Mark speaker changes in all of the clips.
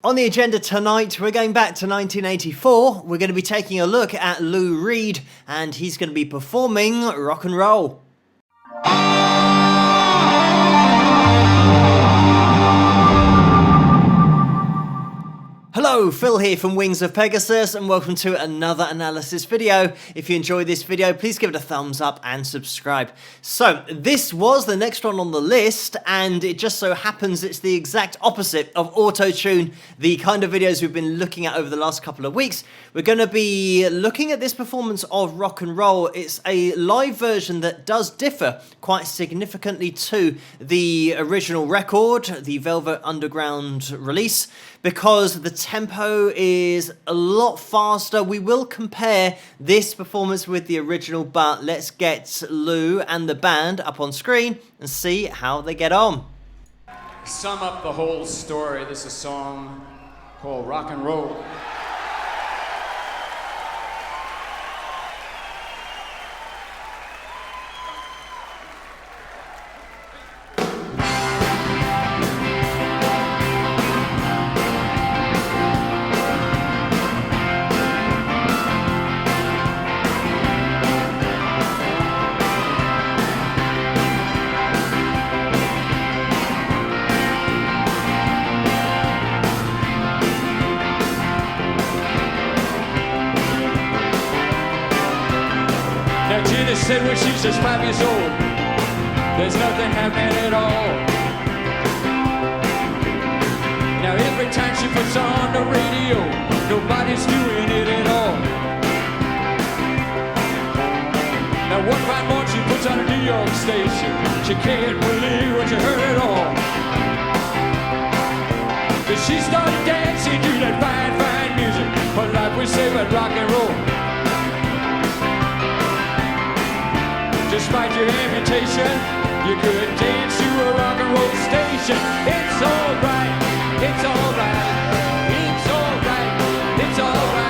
Speaker 1: On the agenda tonight, we're going back to 1984. We're going to be taking a look at Lou Reed, and he's going to be performing rock and roll. Hello, Phil here from Wings of Pegasus, and welcome to another analysis video. If you enjoyed this video, please give it a thumbs up and subscribe. So, this was the next one on the list, and it just so happens it's the exact opposite of auto-tune, the kind of videos we've been looking at over the last couple of weeks. We're going to be looking at this performance of rock and roll. It's a live version that does differ quite significantly to the original record, the Velvet Underground release, because the tempo is a lot faster. We will compare this performance with the original, but let's get Lou and the band up on screen and see how they get on.
Speaker 2: Sum up the whole story. This is a song called Rock and Roll. Gina said when she's just 5 years old, there's nothing happening at all. Now every time she puts on the radio, nobody's doing it at all. Now one fine morning she puts on a New York station, she can't believe what she heard at all. But she started dancing to that fine, fine music, but like we say about rock and roll. Despite your imitation, you could dance to a rock and roll station. It's alright, it's alright, it's alright, it's alright.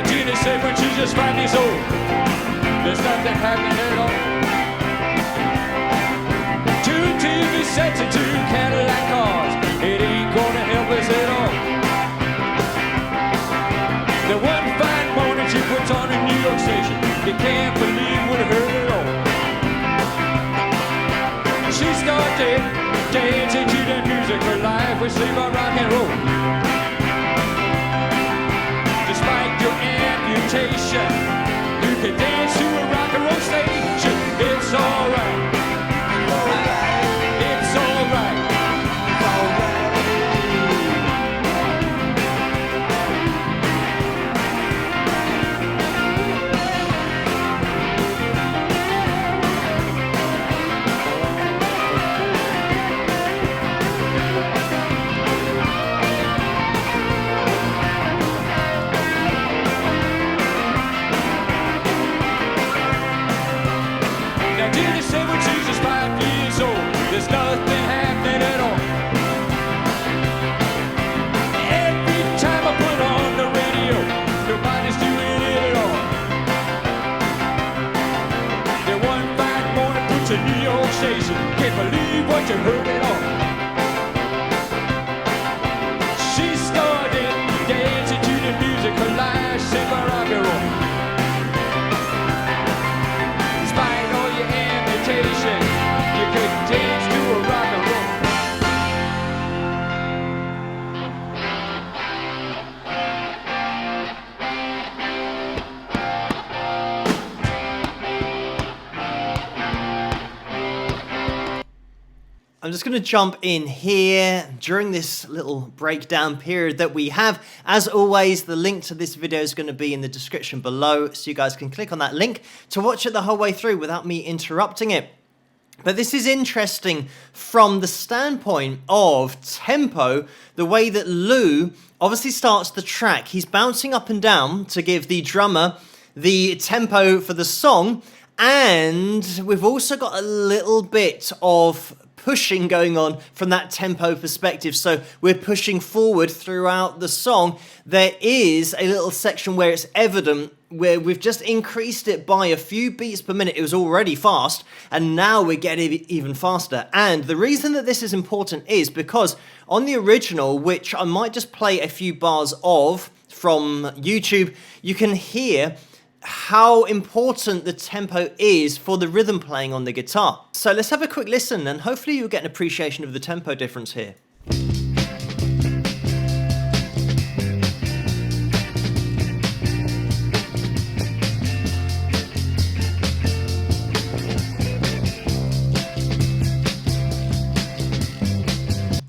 Speaker 2: Gina said when she's just 5 years old, there's nothing happening at all. 2 TV sets and 2 Cadillac cars, it ain't gonna help us at all. The one fine morning she puts on a New York station, you can't believe what her at all. She started dancing to the music, her life was saved by rock and roll. Despite your amputation, you can dance to a rock and roll station. It's alright. It's alright. It's alright. Gina said when she's just 5 years old, there's nothing happening at all. Every time I put on the radio, nobody's doing it at all. Then one fine morning puts a New York station, can't believe what you heard at all. She started dancing to the music, her life saved by rock and roll. You could dance to a rock and roll.
Speaker 1: I'm just going to jump in here during this little breakdown period that we have. As always, the link to this video is going to be in the description below, so you guys can click on that link to watch it the whole way through without me interrupting it. But this is interesting from the standpoint of tempo, the way that Lou obviously starts the track. He's bouncing up and down to give the drummer the tempo for the song, and we've also got a little bit of pushing going on from that tempo perspective. So we're pushing forward throughout the song. There is a little section where it's evident where we've just increased it by a few beats per minute. It was already fast, and now we're getting even faster. And the reason that this is important is because on the original, which I might just play a few bars of from YouTube, you can hear how important the tempo is for the rhythm playing on the guitar. So let's have a quick listen, and hopefully you'll get an appreciation of the tempo difference here.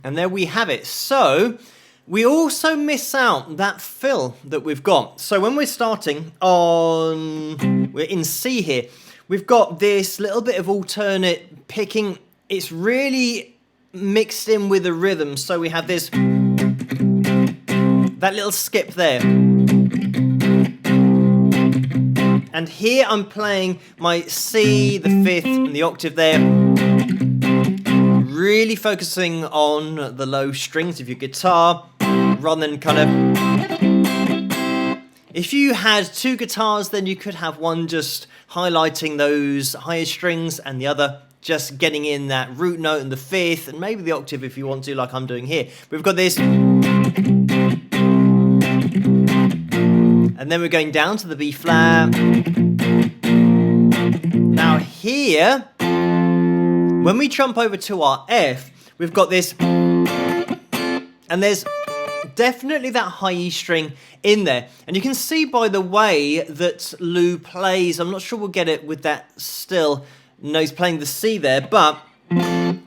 Speaker 1: And there we have it. So we also miss out that fill that we've got. So when we're starting on, we're in C here, we've got this little bit of alternate picking. It's really mixed in with the rhythm. So we have this, that little skip there. And here I'm playing my C, the fifth, and the octave there. Really focusing on the low strings of your guitar, rather than kind of... If you had two guitars, then you could have one just highlighting those higher strings and the other just getting in that root note and the fifth, and maybe the octave if you want to, like I'm doing here. We've got this... And then we're going down to the B flat. Now here... When we jump over to our F, we've got this, and there's definitely that high E string in there. And you can see by the way that Lou plays, I'm not sure we'll get it with that still. No, he's playing the C there, but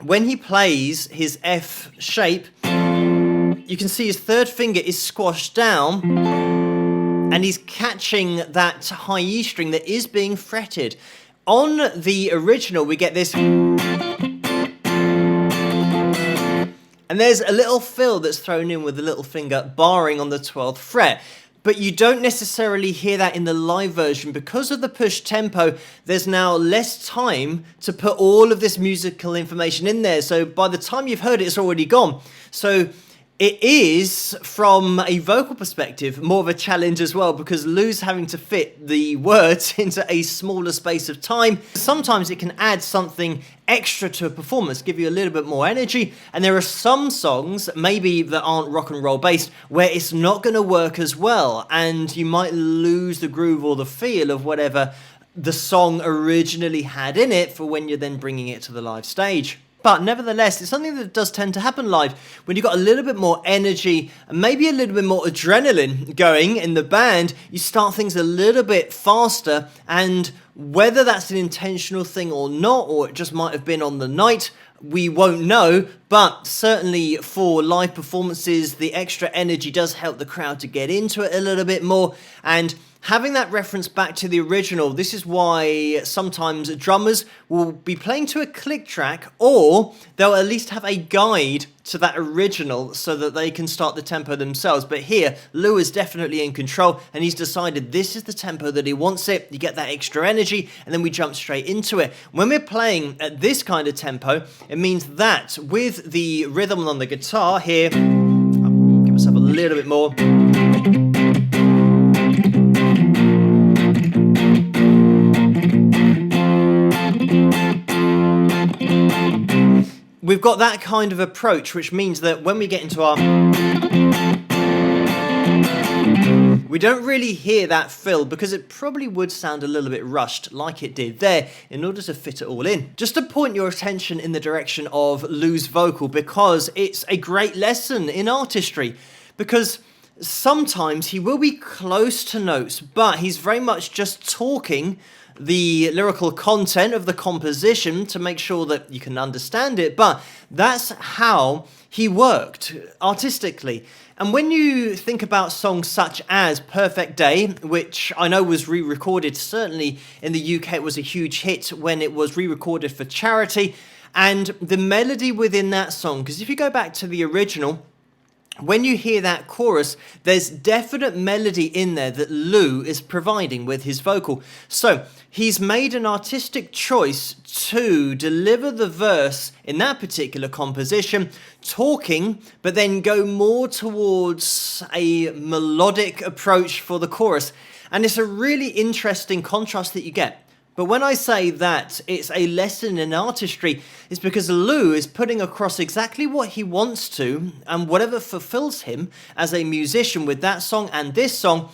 Speaker 1: when he plays his F shape, you can see his third finger is squashed down, and he's catching that high E string that is being fretted. On the original, we get this... And there's a little fill that's thrown in with the little finger barring on the 12th fret. But you don't necessarily hear that in the live version. Because of the push tempo, there's now less time to put all of this musical information in there. So by the time you've heard it, it's already gone. So it is, from a vocal perspective, more of a challenge as well, because Lou's having to fit the words into a smaller space of time. Sometimes it can add something extra to a performance, give you a little bit more energy, and there are some songs, maybe that aren't rock and roll based, where it's not going to work as well, and you might lose the groove or the feel of whatever the song originally had in it for when you're then bringing it to the live stage. But nevertheless, it's something that does tend to happen live when you've got a little bit more energy and maybe a little bit more adrenaline going in the band. You start things a little bit faster, and whether that's an intentional thing or not, or it just might have been on the night, we won't know. But certainly for live performances, the extra energy does help the crowd to get into it a little bit more. And having that reference back to the original, this is why sometimes drummers will be playing to a click track, or they'll at least have a guide to that original so that they can start the tempo themselves. But here, Lou is definitely in control, and he's decided this is the tempo that he wants it. You get that extra energy, and then we jump straight into it. When we're playing at this kind of tempo, it means that with the rhythm on the guitar here, I'll give myself a little bit more. We've got that kind of approach, which means that when we get into our... we don't really hear that fill, because it probably would sound a little bit rushed like it did there in order to fit it all in. Just to point your attention in the direction of Lou's vocal, because it's a great lesson in artistry, because sometimes he will be close to notes, but he's very much just talking the lyrical content of the composition to make sure that you can understand it, but that's how he worked artistically. And when you think about songs such as Perfect Day, which I know was re-recorded, certainly in the UK it was a huge hit when it was re-recorded for charity, and the melody within that song, because if you go back to the original, when you hear that chorus, there's definite melody in there that Lou is providing with his vocal. So he's made an artistic choice to deliver the verse in that particular composition, talking, but then go more towards a melodic approach for the chorus. And it's a really interesting contrast that you get. But when I say that it's a lesson in artistry, it's because Lou is putting across exactly what he wants to and whatever fulfills him as a musician with that song and this song,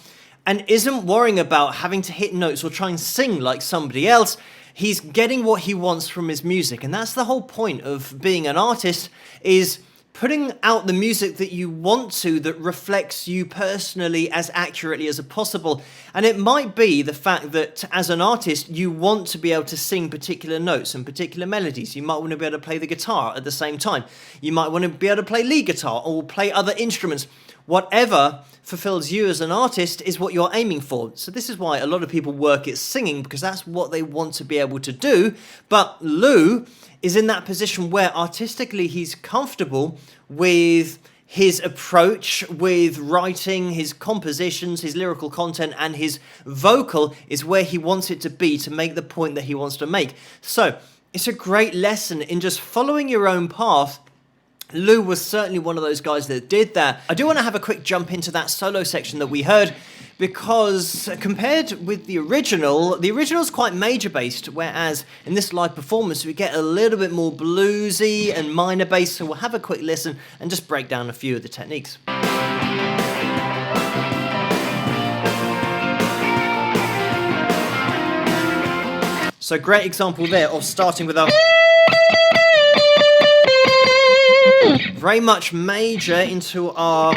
Speaker 1: and isn't worrying about having to hit notes or try and sing like somebody else. He's getting what he wants from his music, and that's the whole point of being an artist, is putting out the music that you want to, that reflects you personally as accurately as possible. And it might be the fact that as an artist, you want to be able to sing particular notes and particular melodies. You might want to be able to play the guitar at the same time. You might want to be able to play lead guitar or play other instruments. Whatever fulfills you as an artist is what you're aiming for. So this is why a lot of people work at singing, because that's what they want to be able to do. But Lou is in that position where artistically he's comfortable with his approach, with writing, his compositions, his lyrical content, and his vocal is where he wants it to be to make the point that he wants to make. So it's a great lesson in just following your own path. Lou was certainly one of those guys that did that. I do want to have a quick jump into that solo section that we heard, because compared with the original's quite major based, whereas in this live performance we get a little bit more bluesy and minor bass. So we'll have a quick listen and just break down a few of the techniques. So great example there of starting with a very much major into our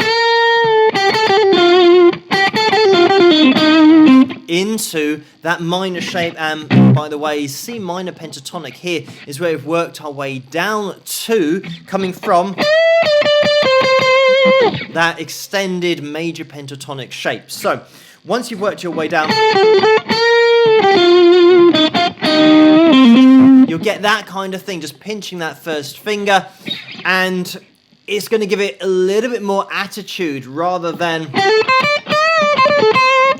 Speaker 1: into that minor shape, and by the way, C minor pentatonic here is where we've worked our way down to, coming from that extended major pentatonic shape. So once you've worked your way down, you'll get that kind of thing, just pinching that first finger, and it's going to give it a little bit more attitude rather than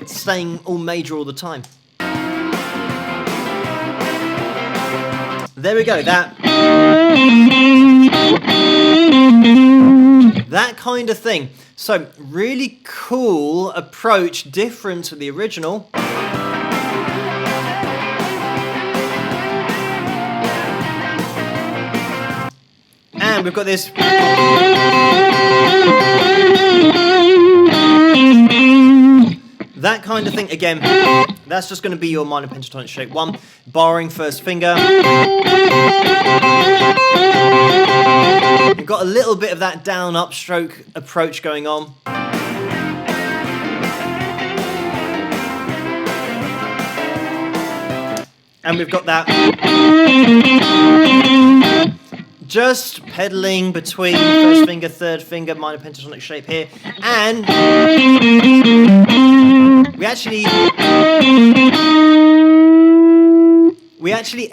Speaker 1: staying all major all the time. There we go, that kind of thing. So really cool approach, different to the original. And we've got this that kind of thing. Again, that's just going to be your minor pentatonic shape 1, barring first finger. You've got a little bit of that down upstroke approach going on. And we've got that just pedaling between first finger, third finger, minor pentatonic shape here, and we actually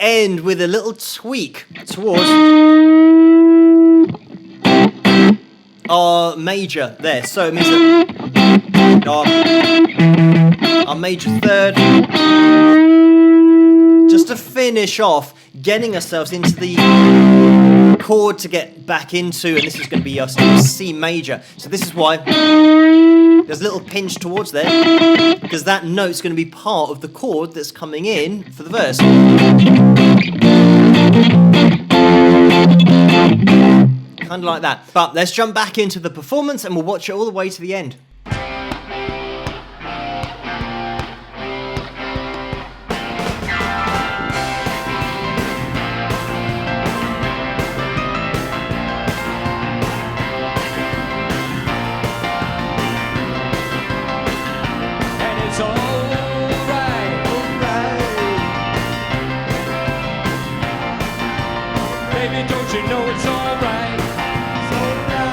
Speaker 1: end with a little tweak towards our major there. So it means that our major third, just to finish off, getting ourselves into the chord to get back into, and this is going to be our C major. So this is why there's a little pinch towards there, because that note's going to be part of the chord that's coming in for the verse. Kind of like that. But let's jump back into the performance and we'll watch it all the way to the end.
Speaker 2: Don't you know it's alright? It's alright.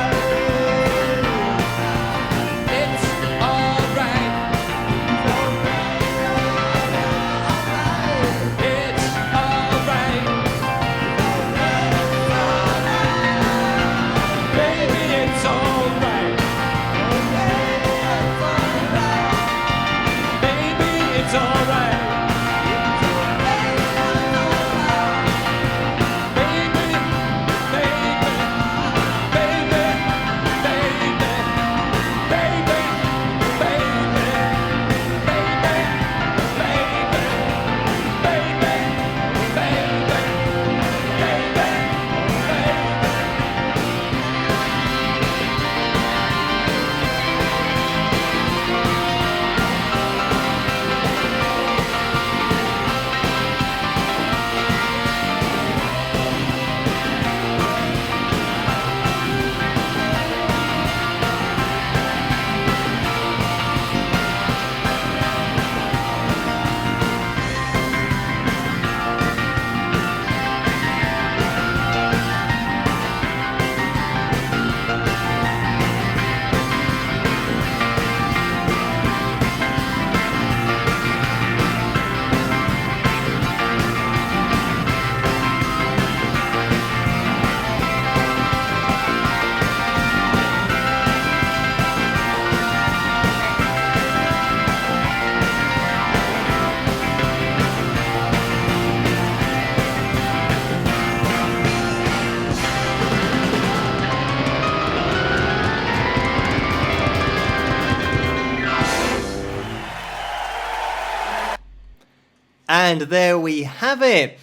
Speaker 1: And there we have it.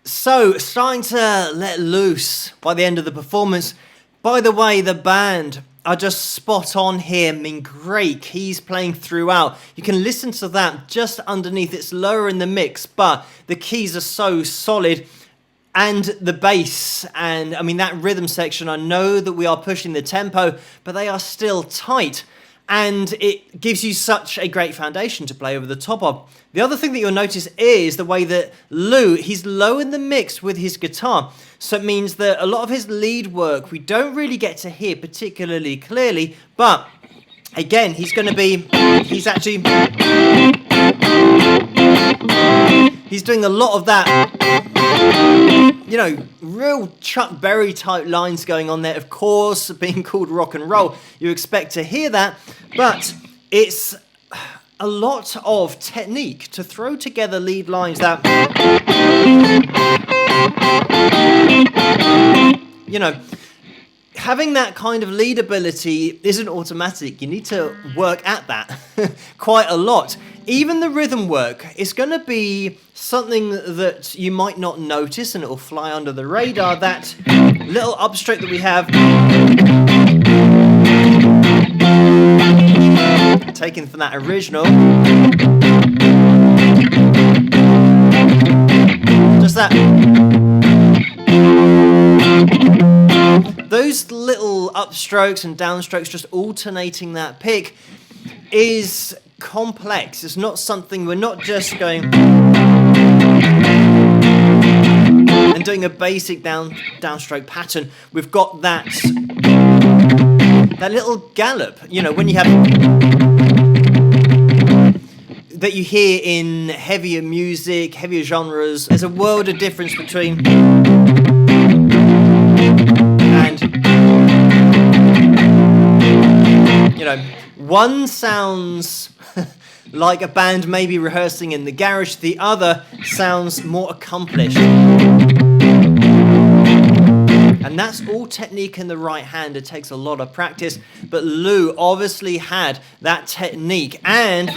Speaker 1: So, starting to let loose by the end of the performance. By the way, the band are just spot on here. I mean, great keys playing throughout. You can listen to that just underneath. It's lower in the mix, but the keys are so solid. And the bass, and I mean that rhythm section, I know that we are pushing the tempo, but they are still tight. And it gives you such a great foundation to play over the top of. The other thing that you'll notice is the way that Lou, he's low in the mix with his guitar. So it means that a lot of his lead work we don't really get to hear particularly clearly. But again, he's doing a lot of that, you know, real Chuck Berry type lines going on there. Of course, being called rock and roll, you expect to hear that, but it's a lot of technique to throw together lead lines that, you know, having that kind of lead ability isn't automatic. You need to work at that quite a lot. Even the rhythm work is going to be something that you might not notice and it will fly under the radar. That little upstroke that we have, taken from that original, just that. Those little upstrokes and downstrokes, just alternating that pick, is complex. It's not something, we're not just going and doing a basic downstroke pattern. We've got that little gallop, you know, when you have that you hear in heavier music, heavier genres. There's a world of difference between and, you know, one sounds like a band maybe rehearsing in the garage, the other sounds more accomplished. And that's all technique in the right hand. It takes a lot of practice, but Lou obviously had that technique and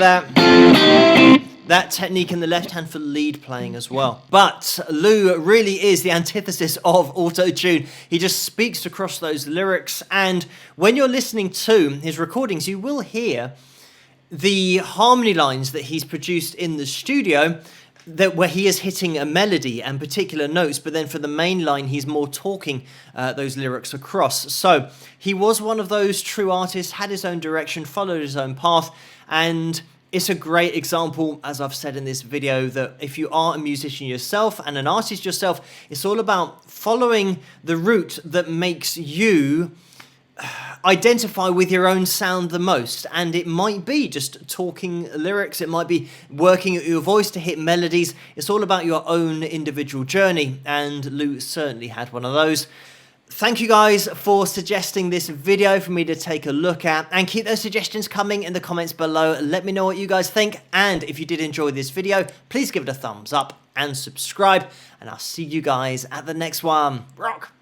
Speaker 1: that technique in the left hand for lead playing as well. But Lou really is the antithesis of auto-tune. He just speaks across those lyrics, and when you're listening to his recordings, you will hear the harmony lines that he's produced in the studio, where he is hitting a melody and particular notes, but then for the main line, he's more talking those lyrics across. So he was one of those true artists, had his own direction, followed his own path, and it's a great example, as I've said in this video, that if you are a musician yourself and an artist yourself, it's all about following the route that makes you identify with your own sound the most. And it might be just talking lyrics, it might be working at your voice to hit melodies. It's all about your own individual journey, and Lou certainly had one of those. Thank you guys for suggesting this video for me to take a look at, and keep those suggestions coming in the comments below. Let me know what you guys think, and if you did enjoy this video, please give it a thumbs up and subscribe, and I'll see you guys at the next one. Rock!